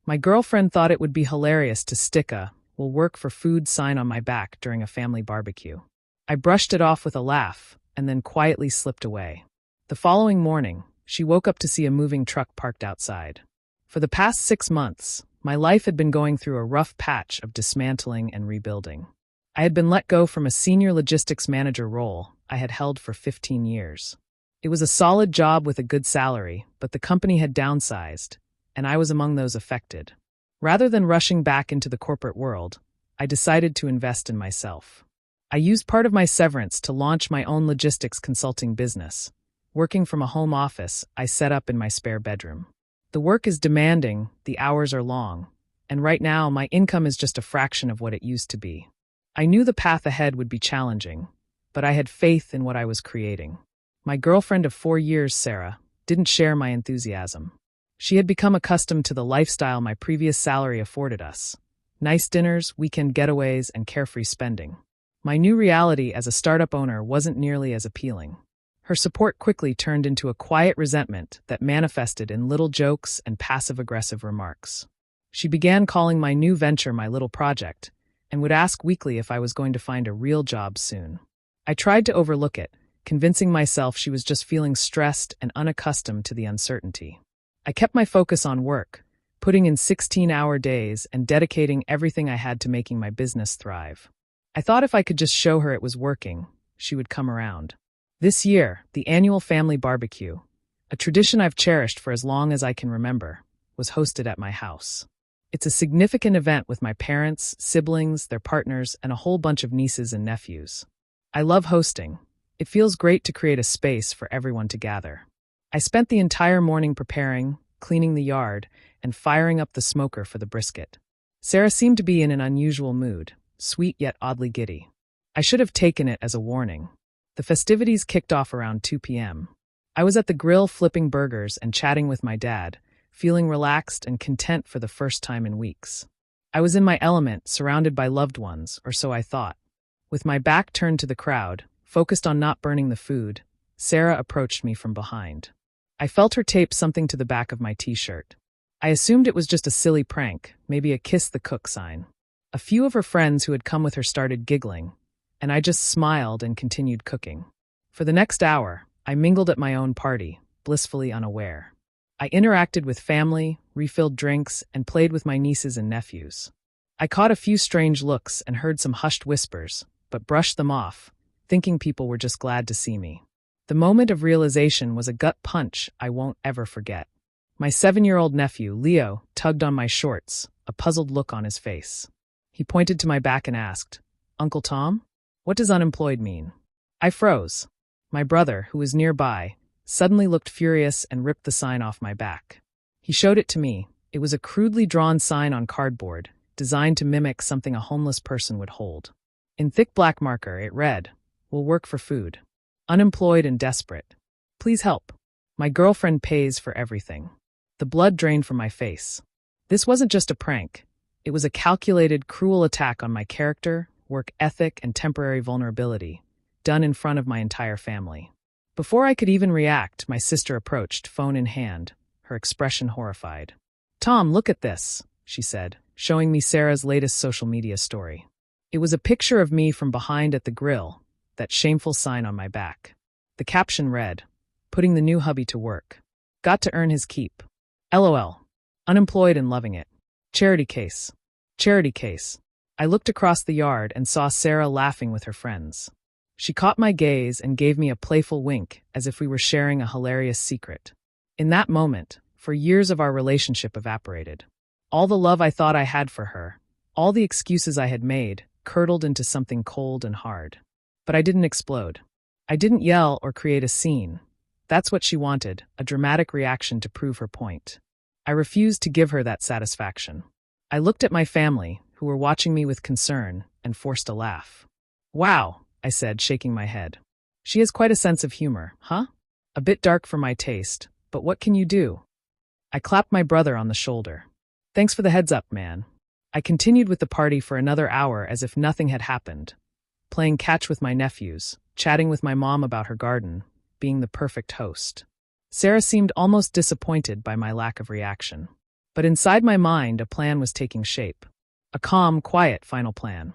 My girlfriend thought it would be hilarious to stick a "will work for food" sign on my back during a family barbecue. I brushed it off with a laugh and then quietly slipped away. The following morning, she woke up to see a moving truck parked outside. For the past 6 months, my life had been going through a rough patch of dismantling and rebuilding. I had been let go from a senior logistics manager role I had held for 15 years. It was a solid job with a good salary, but the company had downsized, and I was among those affected. Rather than rushing back into the corporate world, I decided to invest in myself. I used part of my severance to launch my own logistics consulting business, working from a home office I set up in my spare bedroom. The work is demanding, the hours are long, and right now my income is just a fraction of what it used to be. I knew the path ahead would be challenging, but I had faith in what I was creating. My girlfriend of 4 years, Sarah, didn't share my enthusiasm. She had become accustomed to the lifestyle my previous salary afforded us: nice dinners, weekend getaways, and carefree spending. My new reality as a startup owner wasn't nearly as appealing. Her support quickly turned into a quiet resentment that manifested in little jokes and passive-aggressive remarks. She began calling my new venture my little project, and would ask weekly if I was going to find a real job soon. I tried to overlook it, convincing myself she was just feeling stressed and unaccustomed to the uncertainty. I kept my focus on work, putting in 16-hour days and dedicating everything I had to making my business thrive. I thought if I could just show her it was working, she would come around. This year, the annual family barbecue, a tradition I've cherished for as long as I can remember, was hosted at my house. It's a significant event with my parents, siblings, their partners, and a whole bunch of nieces and nephews. I love hosting. It feels great to create a space for everyone to gather. I spent the entire morning preparing, cleaning the yard, and firing up the smoker for the brisket. Sarah seemed to be in an unusual mood, sweet yet oddly giddy. I should have taken it as a warning. The festivities kicked off around 2 p.m. I was at the grill flipping burgers and chatting with my dad, feeling relaxed and content for the first time in weeks. I was in my element, surrounded by loved ones, or so I thought. With my back turned to the crowd, focused on not burning the food, Sarah approached me from behind. I felt her tape something to the back of my t-shirt. I assumed it was just a silly prank, maybe a kiss the cook sign. A few of her friends who had come with her started giggling, and I just smiled and continued cooking. For the next hour, I mingled at my own party, blissfully unaware. I interacted with family, refilled drinks, and played with my nieces and nephews. I caught a few strange looks and heard some hushed whispers, but brushed them off, thinking people were just glad to see me. The moment of realization was a gut punch I won't ever forget. My 7-year-old nephew, Leo, tugged on my shorts, a puzzled look on his face. He pointed to my back and asked, "Uncle Tom? What does unemployed mean?" I froze. My brother, who was nearby, suddenly looked furious and ripped the sign off my back. He showed it to me. It was a crudely drawn sign on cardboard, designed to mimic something a homeless person would hold. In thick black marker, it read, "Will work for food. Unemployed and desperate. Please help. My girlfriend pays for everything." The blood drained from my face. This wasn't just a prank. It was a calculated, cruel attack on my character, work ethic, and temporary vulnerability, done in front of my entire family. Before I could even react, my sister approached, phone in hand, her expression horrified. "Tom, look at this," she said, showing me Sarah's latest social media story. It was a picture of me from behind at the grill, that shameful sign on my back. The caption read, "Putting the new hubby to work. Got to earn his keep. LOL. Unemployed and loving it. Charity case. Charity case." I looked across the yard and saw Sarah laughing with her friends. She caught my gaze and gave me a playful wink, as if we were sharing a hilarious secret. In that moment, for years of our relationship evaporated. All the love I thought I had for her, all the excuses I had made, curdled into something cold and hard. But I didn't explode. I didn't yell or create a scene. That's what she wanted, a dramatic reaction to prove her point. I refused to give her that satisfaction. I looked at my family, who were watching me with concern, and forced a laugh. "Wow," I said, shaking my head. "She has quite a sense of humor, huh? A bit dark for my taste, but what can you do?" I clapped my brother on the shoulder. "Thanks for the heads up, man." I continued with the party for another hour as if nothing had happened, playing catch with my nephews, chatting with my mom about her garden, being the perfect host. Sarah seemed almost disappointed by my lack of reaction. But inside my mind, a plan was taking shape. A calm, quiet final plan.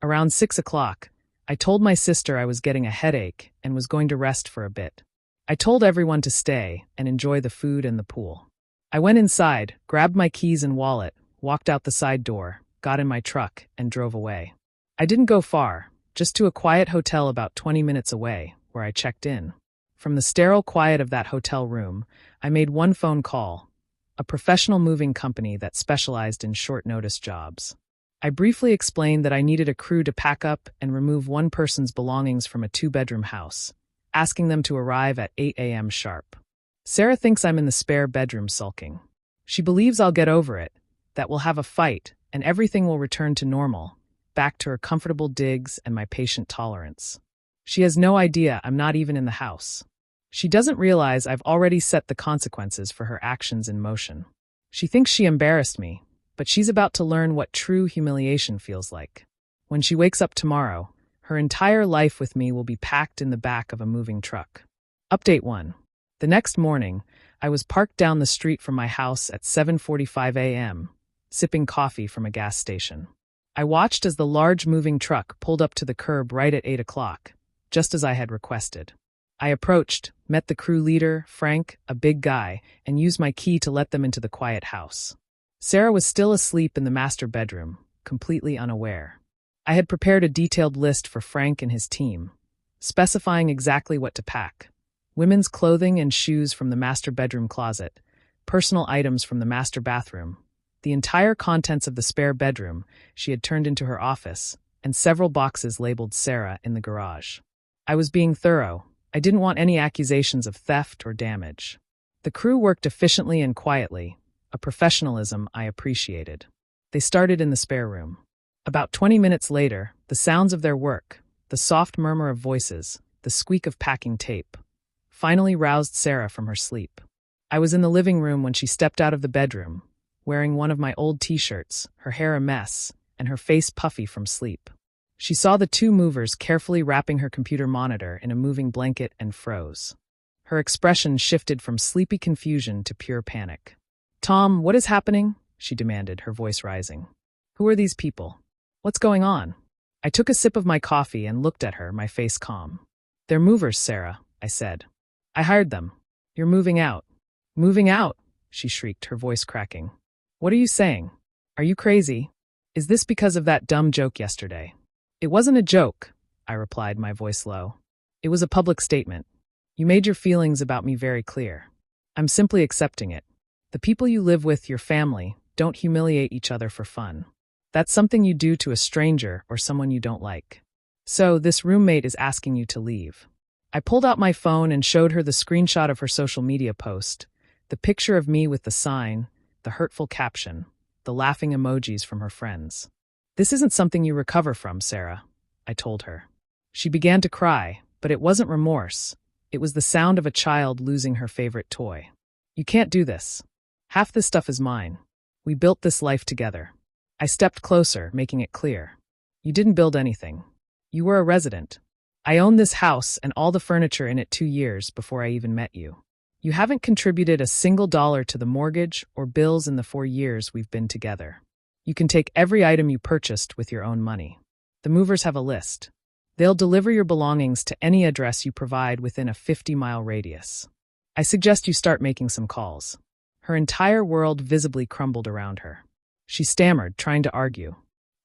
Around 6 o'clock, I told my sister I was getting a headache and was going to rest for a bit. I told everyone to stay and enjoy the food and the pool. I went inside, grabbed my keys and wallet, walked out the side door, got in my truck, and drove away. I didn't go far, just to a quiet hotel about 20 minutes away, where I checked in. From the sterile quiet of that hotel room, I made one phone call, a professional moving company that specialized in short-notice jobs. I briefly explained that I needed a crew to pack up and remove one person's belongings from a 2-bedroom house, asking them to arrive at 8 a.m. sharp. Sarah thinks I'm in the spare bedroom sulking. She believes I'll get over it, that we'll have a fight, and everything will return to normal, back to her comfortable digs and my patient tolerance. She has no idea I'm not even in the house. She doesn't realize I've already set the consequences for her actions in motion. She thinks she embarrassed me, but she's about to learn what true humiliation feels like. When she wakes up tomorrow, her entire life with me will be packed in the back of a moving truck. Update 1. The next morning, I was parked down the street from my house at 7:45 a.m., sipping coffee from a gas station. I watched as the large moving truck pulled up to the curb right at 8 o'clock, just as I had requested. I approached, met the crew leader, Frank, a big guy, and used my key to let them into the quiet house. Sarah was still asleep in the master bedroom, completely unaware. I had prepared a detailed list for Frank and his team, specifying exactly what to pack. Women's clothing and shoes from the master bedroom closet, personal items from the master bathroom, the entire contents of the spare bedroom she had turned into her office, and several boxes labeled Sarah in the garage. I was being thorough. I didn't want any accusations of theft or damage. The crew worked efficiently and quietly, a professionalism I appreciated. They started in the spare room. About 20 minutes later, the sounds of their work, the soft murmur of voices, the squeak of packing tape, finally roused Sarah from her sleep. I was in the living room when she stepped out of the bedroom, wearing one of my old t-shirts, her hair a mess, and her face puffy from sleep. She saw the 2 movers carefully wrapping her computer monitor in a moving blanket and froze. Her expression shifted from sleepy confusion to pure panic. "Tom, what is happening?" she demanded, her voice rising. "Who are these people? What's going on?" I took a sip of my coffee and looked at her, my face calm. "They're movers, Sarah," I said. "I hired them. You're moving out." "Moving out?" she shrieked, her voice cracking. "What are you saying? Are you crazy? Is this because of that dumb joke yesterday?" "It wasn't a joke," I replied, my voice low. "It was a public statement. You made your feelings about me very clear. I'm simply accepting it. The people you live with, your family, don't humiliate each other for fun. That's something you do to a stranger or someone you don't like. So, this roommate is asking you to leave." I pulled out my phone and showed her the screenshot of her social media post, the picture of me with the sign, the hurtful caption, the laughing emojis from her friends. "This isn't something you recover from, Sarah," I told her. She began to cry, but it wasn't remorse. It was the sound of a child losing her favorite toy. "You can't do this. Half this stuff is mine. We built this life together." I stepped closer, making it clear. "You didn't build anything. You were a resident. I owned this house and all the furniture in it 2 years before I even met you. You haven't contributed a single dollar to the mortgage or bills in the 4 years we've been together. You can take every item you purchased with your own money. The movers have a list. They'll deliver your belongings to any address you provide within a 50-mile radius. I suggest you start making some calls." Her entire world visibly crumbled around her. She stammered, trying to argue.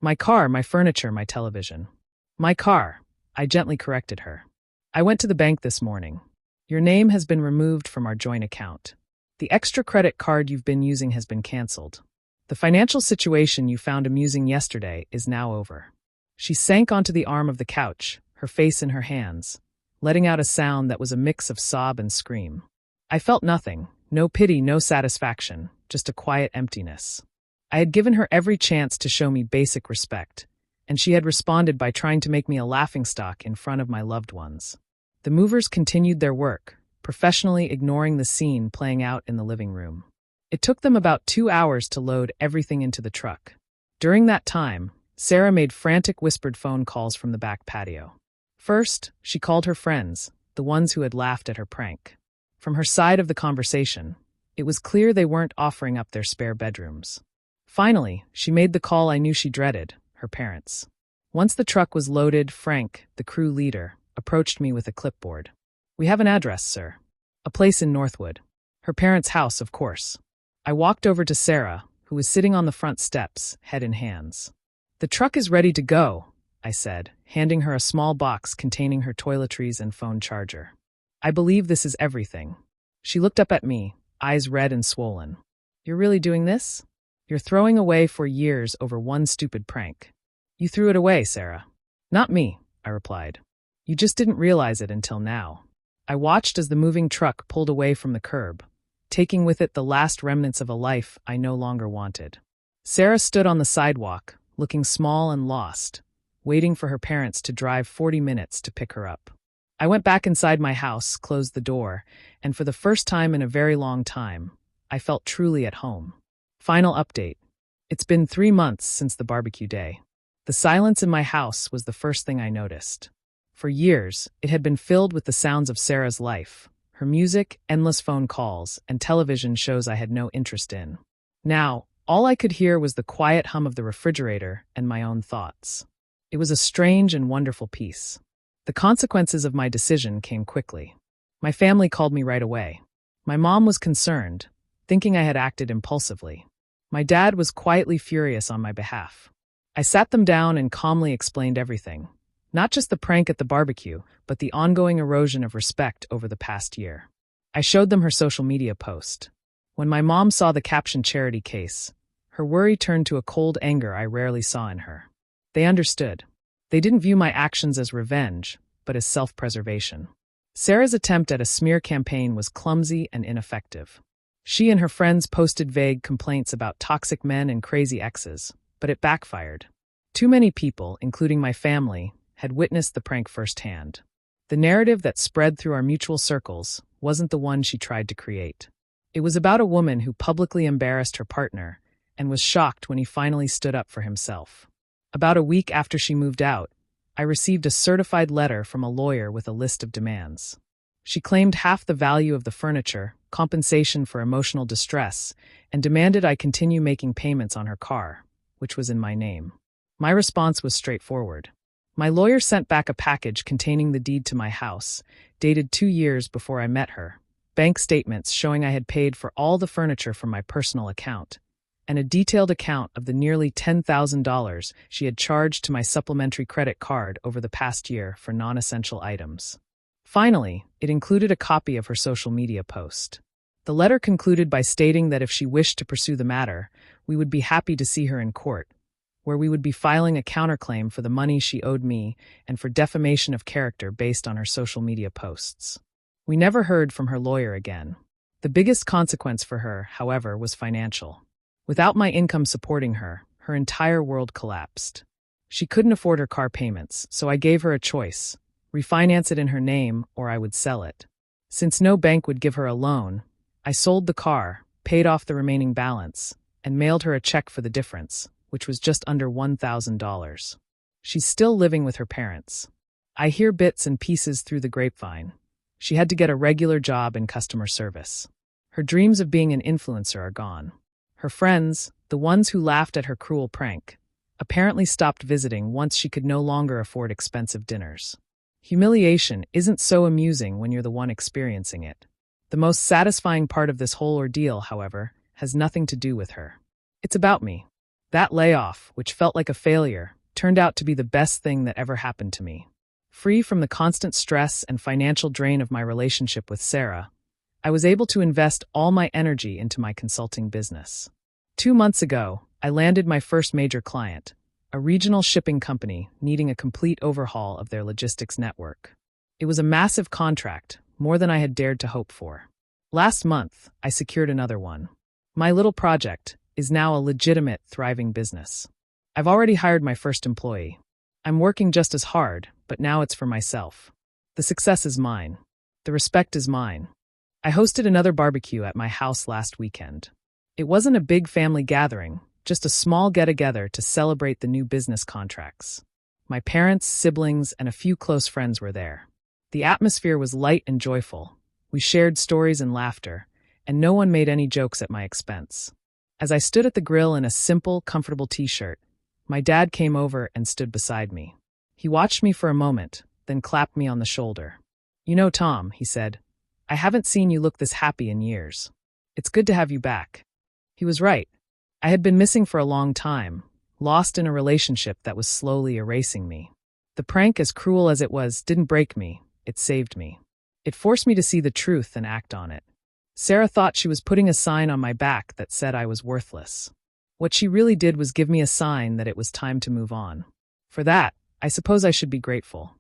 "My car, my furniture, my television." "My car," I gently corrected her. "I went to the bank this morning. Your name has been removed from our joint account. The extra credit card you've been using has been canceled. The financial situation you found amusing yesterday is now over." She sank onto the arm of the couch, her face in her hands, letting out a sound that was a mix of sob and scream. I felt nothing, no pity, no satisfaction, just a quiet emptiness. I had given her every chance to show me basic respect, and she had responded by trying to make me a laughingstock in front of my loved ones. The movers continued their work, professionally ignoring the scene playing out in the living room. It took them about 2 hours to load everything into the truck. During that time, Sarah made frantic whispered phone calls from the back patio. First, she called her friends, the ones who had laughed at her prank. From her side of the conversation, It was clear they weren't offering up their spare bedrooms. Finally, she made the call I knew she dreaded, her parents. Once the truck was loaded, Frank, the crew leader, approached me with a clipboard. "We have an address, sir. A place in Northwood." Her parents' house, of course. I walked over to Sarah, who was sitting on the front steps, head in hands. "The truck is ready to go," I said, handing her a small box containing her toiletries and phone charger. "I believe this is everything." She looked up at me, eyes red and swollen. "You're really doing this? You're throwing away 4 years over one stupid prank." "You threw it away, Sarah." "Not me," I replied. "You just didn't realize it until now." I watched as the moving truck pulled away from the curb, taking with it the last remnants of a life I no longer wanted. Sarah stood on the sidewalk, looking small and lost, waiting for her parents to drive 40 minutes to pick her up. I went back inside my house, closed the door, and for the first time in a very long time, I felt truly at home. Final update. It's been 3 months since the barbecue day. The silence in my house was the first thing I noticed. For years, it had been filled with the sounds of Sarah's life, her music, endless phone calls, and television shows I had no interest in. Now, all I could hear was the quiet hum of the refrigerator and my own thoughts. It was a strange and wonderful peace. The consequences of my decision came quickly. My family called me right away. My mom was concerned, thinking I had acted impulsively. My dad was quietly furious on my behalf. I sat them down and calmly explained everything. Not just the prank at the barbecue, but the ongoing erosion of respect over the past year. I showed them her social media post. When my mom saw the captioned charity case, her worry turned to a cold anger I rarely saw in her. They understood. They didn't view my actions as revenge, but as self-preservation. Sarah's attempt at a smear campaign was clumsy and ineffective. She and her friends posted vague complaints about toxic men and crazy exes, but it backfired. Too many people, including my family, had witnessed the prank firsthand. The narrative that spread through our mutual circles wasn't the one she tried to create. It was about a woman who publicly embarrassed her partner and was shocked when he finally stood up for himself. About a week after she moved out, I received a certified letter from a lawyer with a list of demands. She claimed half the value of the furniture, compensation for emotional distress, and demanded I continue making payments on her car, which was in my name. My response was straightforward. My lawyer sent back a package containing the deed to my house, dated 2 years before I met her, bank statements showing I had paid for all the furniture from my personal account, and a detailed account of the nearly $10,000 she had charged to my supplementary credit card over the past year for non-essential items. Finally, it included a copy of her social media post. The letter concluded by stating that if she wished to pursue the matter, we would be happy to see her in court, where we would be filing a counterclaim for the money she owed me and for defamation of character based on her social media posts. We never heard from her lawyer again. The biggest consequence for her, however, was financial. Without my income supporting her, her entire world collapsed. She couldn't afford her car payments, so I gave her a choice: refinance it in her name or I would sell it. Since no bank would give her a loan, I sold the car, paid off the remaining balance, and mailed her a check for the difference, which was just under $1,000. She's still living with her parents. I hear bits and pieces through the grapevine. She had to get a regular job in customer service. Her dreams of being an influencer are gone. Her friends, the ones who laughed at her cruel prank, apparently stopped visiting once she could no longer afford expensive dinners. Humiliation isn't so amusing when you're the one experiencing it. The most satisfying part of this whole ordeal, however, has nothing to do with her. It's about me. That layoff, which felt like a failure, turned out to be the best thing that ever happened to me. Free from the constant stress and financial drain of my relationship with Sarah, I was able to invest all my energy into my consulting business. 2 months ago, I landed my first major client, a regional shipping company needing a complete overhaul of their logistics network. It was a massive contract, more than I had dared to hope for. Last month, I secured another one. My little project is now a legitimate, thriving business. I've already hired my first employee. I'm working just as hard, but now it's for myself. The success is mine. The respect is mine. I hosted another barbecue at my house last weekend. It wasn't a big family gathering, just a small get-together to celebrate the new business contracts. My parents, siblings, and a few close friends were there. The atmosphere was light and joyful. We shared stories and laughter, and no one made any jokes at my expense. As I stood at the grill in a simple, comfortable t-shirt, my dad came over and stood beside me. He watched me for a moment, then clapped me on the shoulder. "You know, Tom," he said, "I haven't seen you look this happy in years. It's good to have you back." He was right. I had been missing for a long time, lost in a relationship that was slowly erasing me. The prank, as cruel as it was, didn't break me, it saved me. It forced me to see the truth and act on it. Sarah thought she was putting a sign on my back that said I was worthless. What she really did was give me a sign that it was time to move on. For that, I suppose I should be grateful.